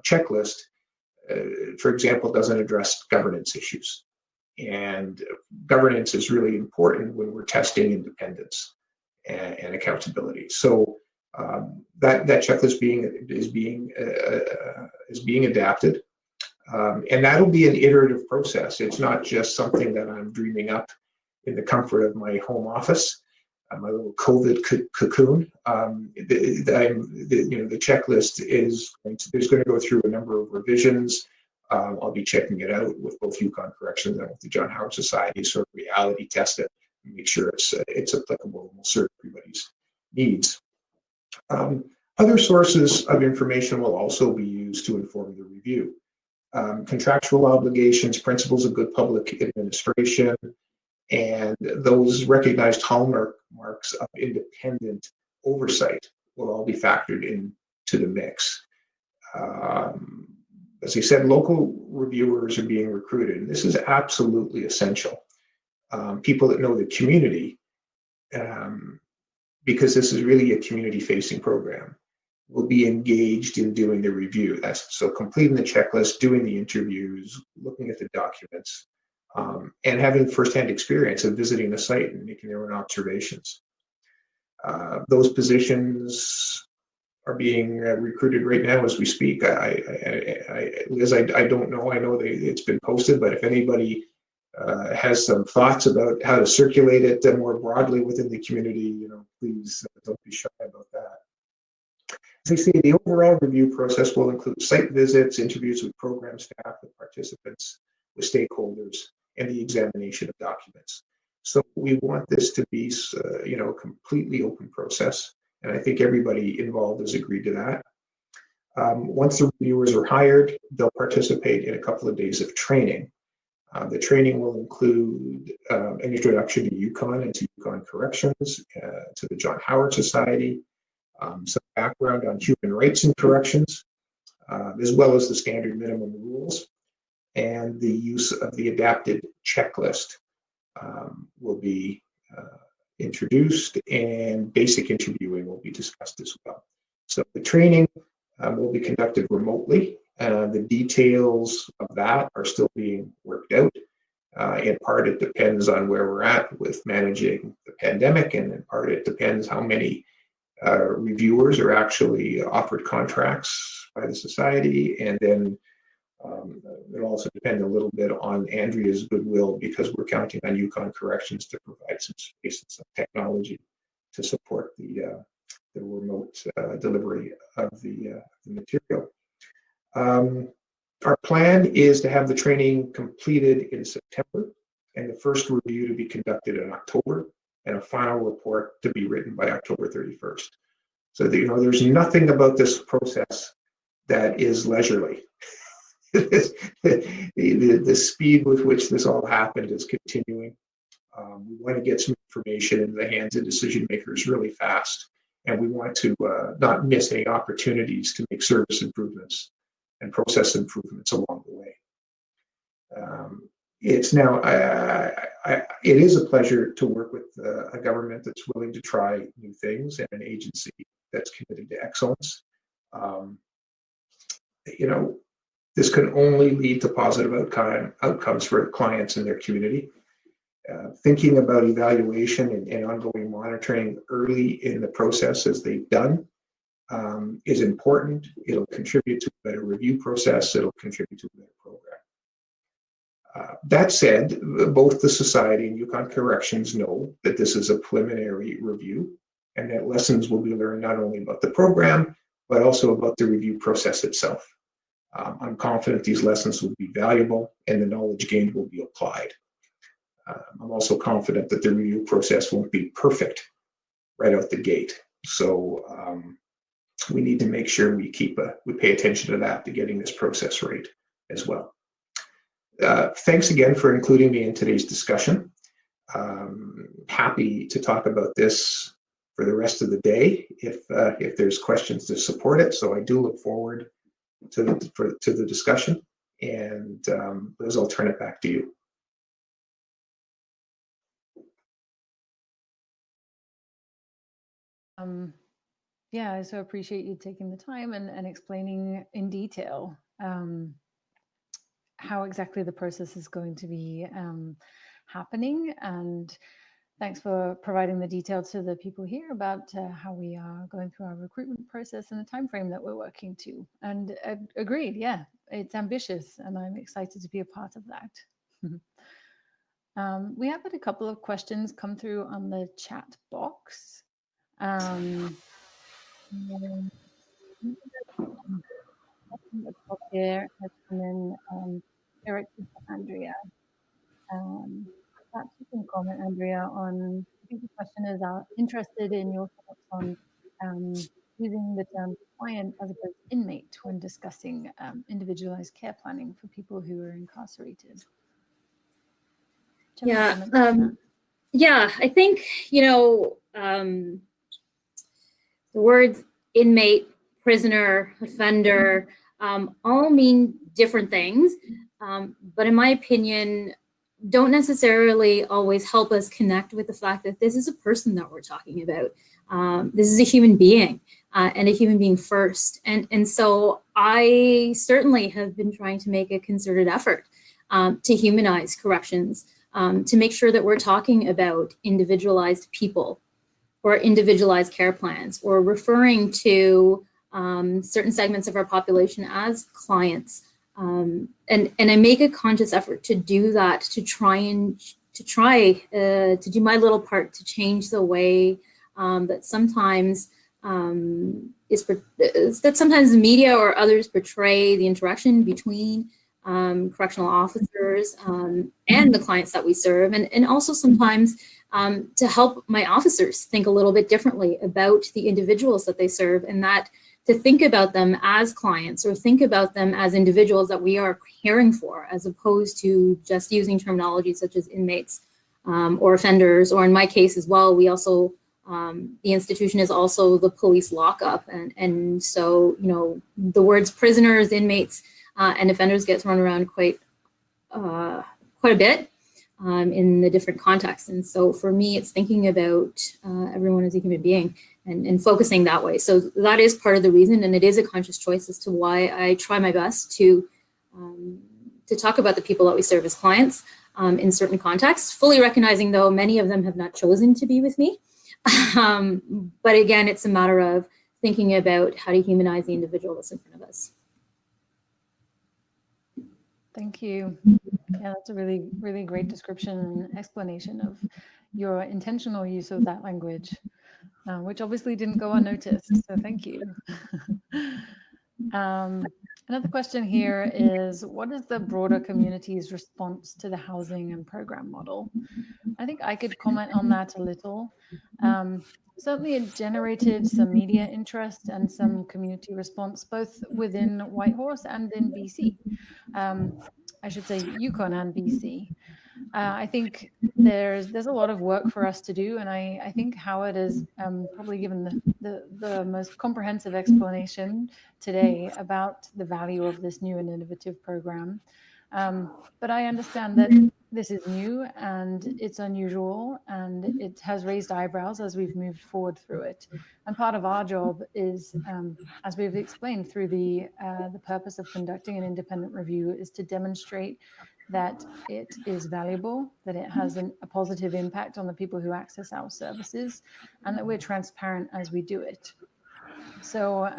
checklist, for example, doesn't address governance issues. And governance is really important when we're testing independence and accountability. So that checklist is being adapted, and that'll be an iterative process. It's not just something that I'm dreaming up in the comfort of my home office, my little COVID cocoon. The checklist is there's going to go through a number of revisions. I'll be checking it out with both Yukon Corrections and with the John Howard Society, sort of reality test it and make sure it's applicable and will serve everybody's needs. Other sources of information will also be used to inform the review. Contractual obligations, principles of good public administration, and those recognized hallmarks of independent oversight will all be factored into the mix. As I said, local reviewers are being recruited, and this is absolutely essential. People that know the community, because this is really a community-facing program, will be engaged in doing the review. So completing the checklist, doing the interviews, looking at the documents, and having firsthand experience of visiting the site and making their own observations. Those positions are being recruited right now as we speak. Liz, I don't know. I know it's been posted, but if anybody has some thoughts about how to circulate it more broadly within the community, please don't be shy about that. As I say, the overall review process will include site visits, interviews with program staff, with participants, with stakeholders, and the examination of documents. So we want this to be, a completely open process, and I think everybody involved has agreed to that. Once the reviewers are hired, they'll participate in a couple of days of training. The training will include an introduction to Yukon and to Yukon Corrections, to the John Howard Society, some background on human rights in corrections, as well as the standard minimum rules, and the use of the adapted checklist will be introduced, and basic interviewing will be discussed as well. So the training will be conducted remotely. The details of that are still being worked out. In part, it depends on where we're at with managing the pandemic, and in part, it depends how many reviewers are actually offered contracts by the society, and then it'll also depend a little bit on Andrea's goodwill, because we're counting on Yukon Corrections to provide some space and some technology to support the remote delivery of the material. Our plan is to have the training completed in September, and the first review to be conducted in October, and a final report to be written by October 31st. So that, there's nothing about this process that is leisurely. The speed with which this all happened is continuing. We want to get some information into the hands of decision makers really fast, and we want to not miss any opportunities to make service improvements and process improvements along the way. It is a pleasure to work with a government that's willing to try new things, and an agency that's committed to excellence. This can only lead to positive outcomes for clients and their community. Thinking about evaluation and ongoing monitoring early in the process, as they've done, is important. It'll contribute to a better review process. It'll contribute to a better program. That said, both the Society and Yukon Corrections know that this is a preliminary review, and that lessons will be learned not only about the program, but also about the review process itself. I'm confident these lessons will be valuable, and the knowledge gained will be applied. I'm also confident that the review process won't be perfect right out the gate. So we need to make sure we pay attention to that, to getting this process right as well. Thanks again for including me in today's discussion. Happy to talk about this for the rest of the day if there's questions to support it. So I do look forward to the discussion, and Liz, I'll turn it back to you. Yeah, I so appreciate you taking the time and explaining in detail how exactly the process is going to be happening. And thanks for providing the detail to the people here about how we are going through our recruitment process and the time frame that we're working to. And agreed, yeah, it's ambitious, and I'm excited to be a part of that. We have had a couple of questions come through on the chat box. Here has come in directed to Andrea. Perhaps you can comment, Andrea, on, I think the question is interested in your thoughts on using the term client as opposed to inmate when discussing individualized care planning for people who are incarcerated. Yeah, yeah, I think, the words inmate, prisoner, offender, all mean different things, but in my opinion, don't necessarily always help us connect with the fact that this is a person that we're talking about. This is a human being, and a human being first. And so I certainly have been trying to make a concerted effort to humanize corrections, to make sure that we're talking about individualized people or individualized care plans, or referring to certain segments of our population as clients. And I make a conscious effort to do that, to do my little part to change the way that sometimes that sometimes the media or others portray the interaction between correctional officers and the clients that we serve, and also sometimes to help my officers think a little bit differently about the individuals that they serve, and that to think about them as clients or think about them as individuals that we are caring for, as opposed to just using terminology such as inmates or offenders, or in my case as well, we also, the institution is also the police lockup. And so, the words prisoners, inmates, and offenders get thrown around quite a bit in the different contexts. And so for me, it's thinking about everyone as a human being and focusing that way. So that is part of the reason, and it is a conscious choice as to why I try my best to talk about the people that we serve as clients in certain contexts, fully recognizing, though, many of them have not chosen to be with me. But again, it's a matter of thinking about how to humanize the individual that's in front of us. Thank you. Yeah, that's a really, really great description and explanation of your intentional use of that language, which obviously didn't go unnoticed. So thank you. Another question here is, what is the broader community's response to the housing and program model? I think I could comment on that a little. Certainly it generated some media interest and some community response, both within Whitehorse and in BC. I should say Yukon and BC. I think there's a lot of work for us to do, and I think Howard has probably given the most comprehensive explanation today about the value of this new and innovative program. But I understand that this is new and it's unusual, and it has raised eyebrows as we've moved forward through it. And part of our job is, as we've explained through the purpose of conducting an independent review, is to demonstrate that it is valuable, that it has a positive impact on the people who access our services, and that we're transparent as we do it. So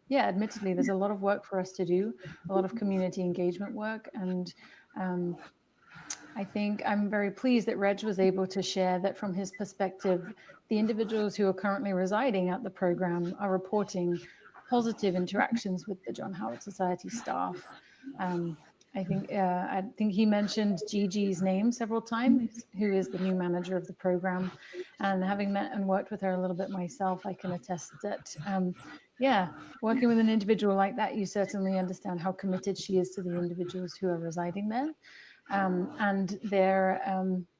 yeah, admittedly, there's a lot of work for us to do, a lot of community engagement work. And I think I'm very pleased that Reg was able to share that from his perspective, the individuals who are currently residing at the program are reporting positive interactions with the John Howard Society staff. I think he mentioned Gigi's name several times, who is the new manager of the program. And having met and worked with her a little bit myself, I can attest that, yeah, working with an individual like that, you certainly understand how committed she is to the individuals who are residing there, and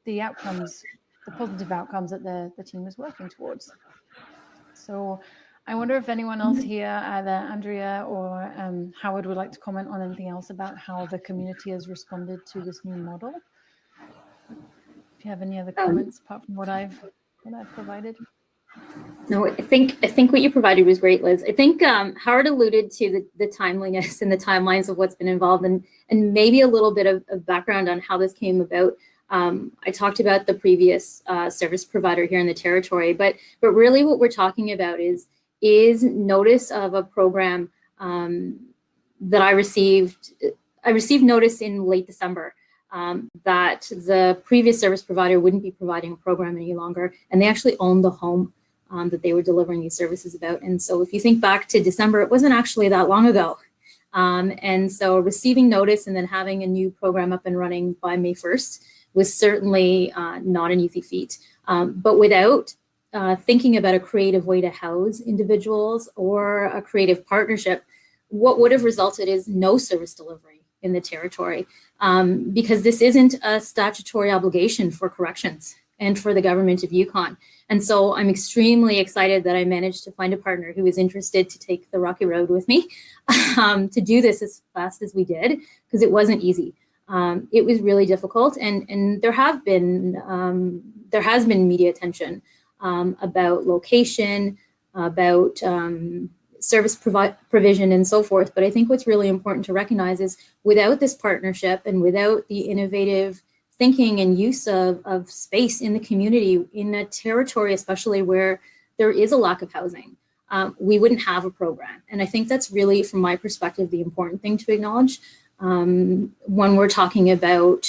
the outcomes, the positive outcomes that the team is working towards. So I wonder if anyone else here, either Andrea or Howard, would like to comment on anything else about how the community has responded to this new model. If you have any other comments apart from what I've provided. No, I think what you provided was great, Liz. I think Howard alluded to the timeliness and the timelines of what's been involved, and maybe a little bit of background on how this came about. I talked about the previous service provider here in the territory, but really what we're talking about is notice of a program that I received. I received notice in late December that the previous service provider wouldn't be providing a program any longer, and they actually owned the home that they were delivering these services about. And so if you think back to December, it wasn't actually that long ago. And so receiving notice and then having a new program up and running by May 1st was certainly not an easy feat. But without thinking about a creative way to house individuals or a creative partnership, what would have resulted is no service delivery in the territory, because this isn't a statutory obligation for corrections and for the government of Yukon. And so I'm extremely excited that I managed to find a partner who is interested to take the rocky road with me to do this as fast as we did, because it wasn't easy. It was really difficult, and there has been media attention about location, about service provision and so forth. But I think what's really important to recognize is without this partnership and without the innovative thinking and use of space in the community, in a territory especially where there is a lack of housing, we wouldn't have a program. And I think that's really, from my perspective, the important thing to acknowledge when we're talking about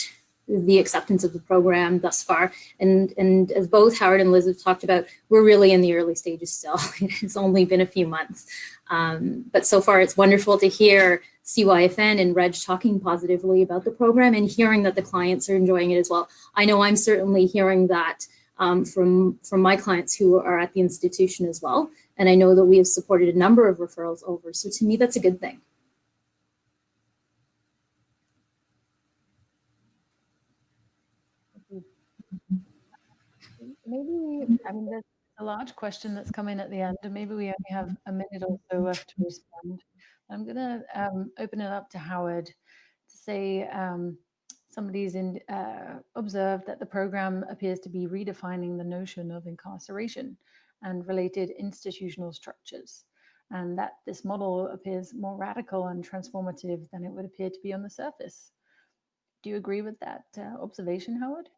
the acceptance of the program thus far. And as both Howard and Liz have talked about, we're really in the early stages still. It's only been a few months. But so far it's wonderful to hear CYFN and Reg talking positively about the program and hearing that the clients are enjoying it as well. I know I'm certainly hearing that from my clients who are at the institution as well. And I know that we have supported a number of referrals over. So to me, that's a good thing. Maybe, I mean, there's a large question that's come in at the end, and maybe we only have a minute or so left to respond. I'm going to open it up to Howard to say somebody's observed that the program appears to be redefining the notion of incarceration and related institutional structures, and that this model appears more radical and transformative than it would appear to be on the surface. Do you agree with that observation, Howard?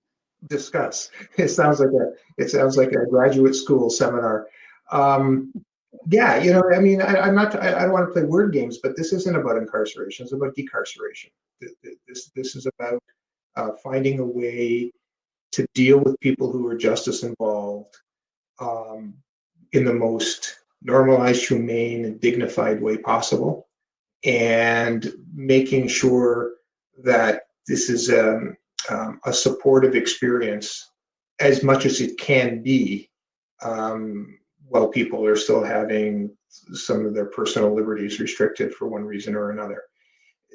Discuss. It sounds like a graduate school seminar. Yeah, you know, I mean, I don't want to play word games, but this isn't about incarceration. It's about decarceration. This is about finding a way to deal with people who are justice involved in the most normalized, humane, and dignified way possible, and making sure that this is a supportive experience as much as it can be, while people are still having some of their personal liberties restricted for one reason or another.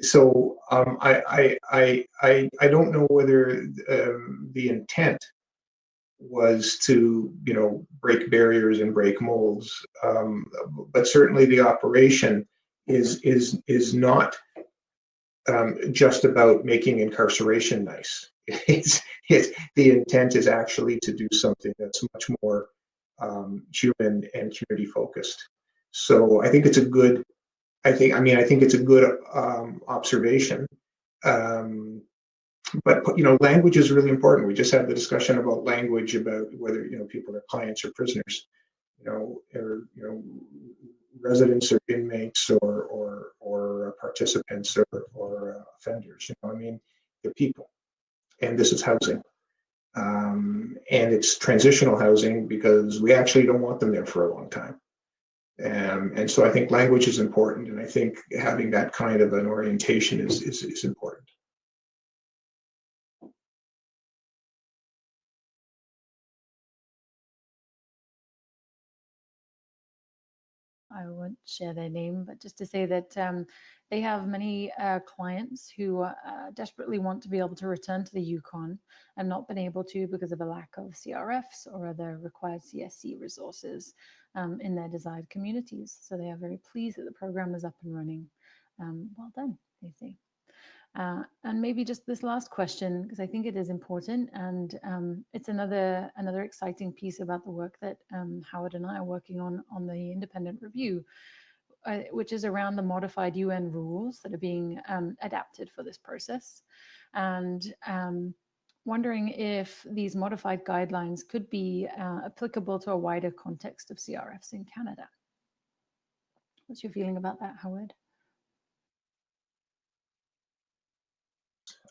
So I don't know whether the intent was to, you know, break barriers and break molds, but certainly the operation is not just about making incarceration nice. The intent is actually to do something that's much more human and community focused. So I think it's a good. I think it's a good observation. But you know, language is really important. We just had the discussion about language, about whether, you know, people are clients or prisoners, you know, or, you know, residents or inmates or participants or offenders. You know, I mean, the people, and this is housing, and it's transitional housing because we actually don't want them there for a long time. And so I think language is important, and I think having that kind of an orientation is important. I won't share their name, but just to say that they have many clients who desperately want to be able to return to the Yukon and not been able to because of a lack of CRFs or other required CSC resources in their desired communities. So they are very pleased that the program is up and running. Well done, they say. And maybe just this last question, because I think it is important, and it's another exciting piece about the work that Howard and I are working on the independent review, which is around the modified UN rules that are being adapted for this process, and wondering if these modified guidelines could be applicable to a wider context of CRFs in Canada. What's your feeling about that, Howard?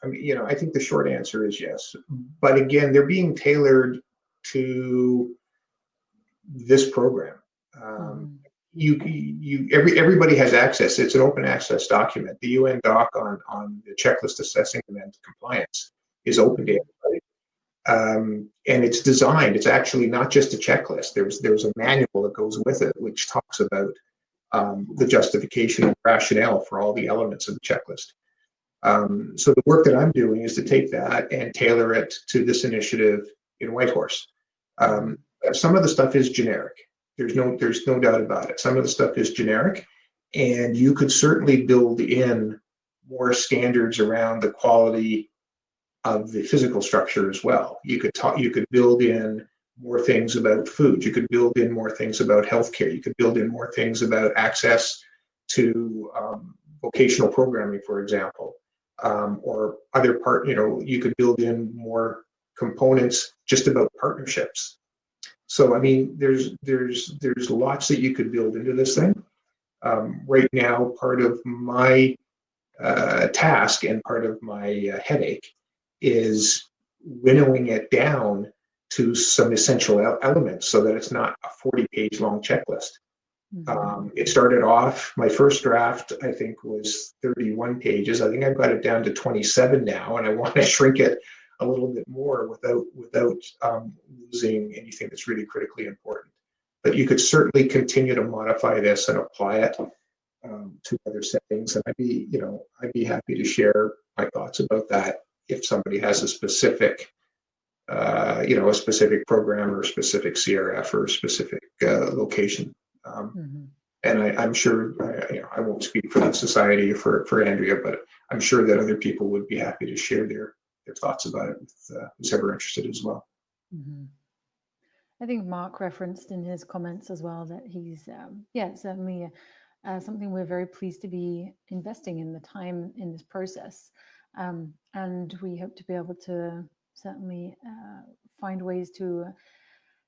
I mean, I think the short answer is yes. But again, they're being tailored to this program. Everybody has access. It's an open access document. The UN doc on the checklist assessing demand compliance is open to everybody. And it's designed. It's actually not just a checklist. There's a manual that goes with it, which talks about the justification and rationale for all the elements of the checklist. So the work that I'm doing is to take that and tailor it to this initiative in Whitehorse. Some of the stuff is generic. There's no doubt about it. Some of the stuff is generic, and you could certainly build in more standards around the quality of the physical structure as well. You could build in more things about food. You could build in more things about healthcare. You could build in more things about access to vocational programming, for example. Or other you could build in more components just about partnerships. So I mean, there's lots that you could build into this thing. Right now, part of my task and part of my headache is winnowing it down to some essential elements so that it's not a 40-page long checklist. It started off, my first draft, I think, was 31 pages. I think I've got it down to 27 now, and I want to shrink it a little bit more without losing anything that's really critically important. But you could certainly continue to modify this and apply it to other settings. And I'd be happy to share my thoughts about that if somebody has a specific a specific program or a specific CRF or a specific location. And I'm sure, I won't speak for the society or for Andrea, but I'm sure that other people would be happy to share their thoughts about it with who's ever interested as well. I think Mark referenced in his comments as well that he's, certainly something we're very pleased to be investing in the time in this process. And we hope to be able to certainly find ways to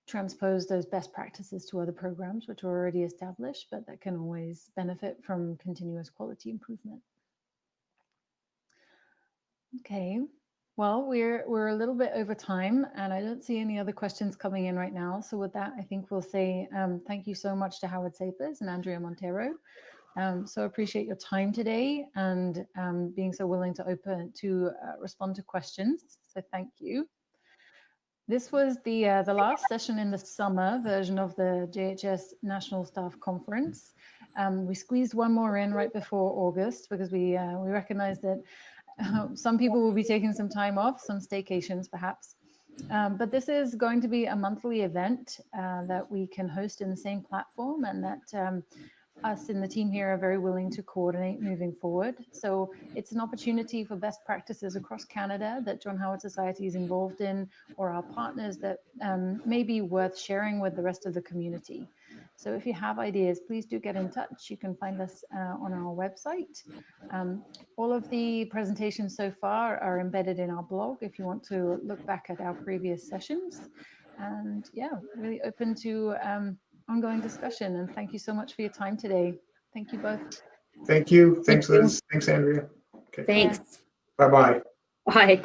transpose those best practices to other programs which are already established, but that can always benefit from continuous quality improvement. Okay, well, we're a little bit over time, and I don't see any other questions coming in right now. So with that, I think we'll say thank you so much to Howard Sapers and Andrea Monteiro. So appreciate your time today and being so willing to respond to questions. So thank you. This was the last session in the summer version of the JHS National Staff Conference. We squeezed one more in right before August because we recognize that some people will be taking some time off, some staycations perhaps. But this is going to be a monthly event that we can host in the same platform, and that us in the team here are very willing to coordinate moving forward. So it's an opportunity for best practices across Canada that John Howard Society is involved in, or our partners that may be worth sharing with the rest of the community. So if you have ideas, please do get in touch. You can find us on our website. All of the presentations so far are embedded in our blog if you want to look back at our previous sessions. And yeah, really open to ongoing discussion, and thank you so much for your time today. Thank you both. Thank you. Thanks, Liz. Thanks, Andrea. Okay. Thanks. Bye-bye. Bye.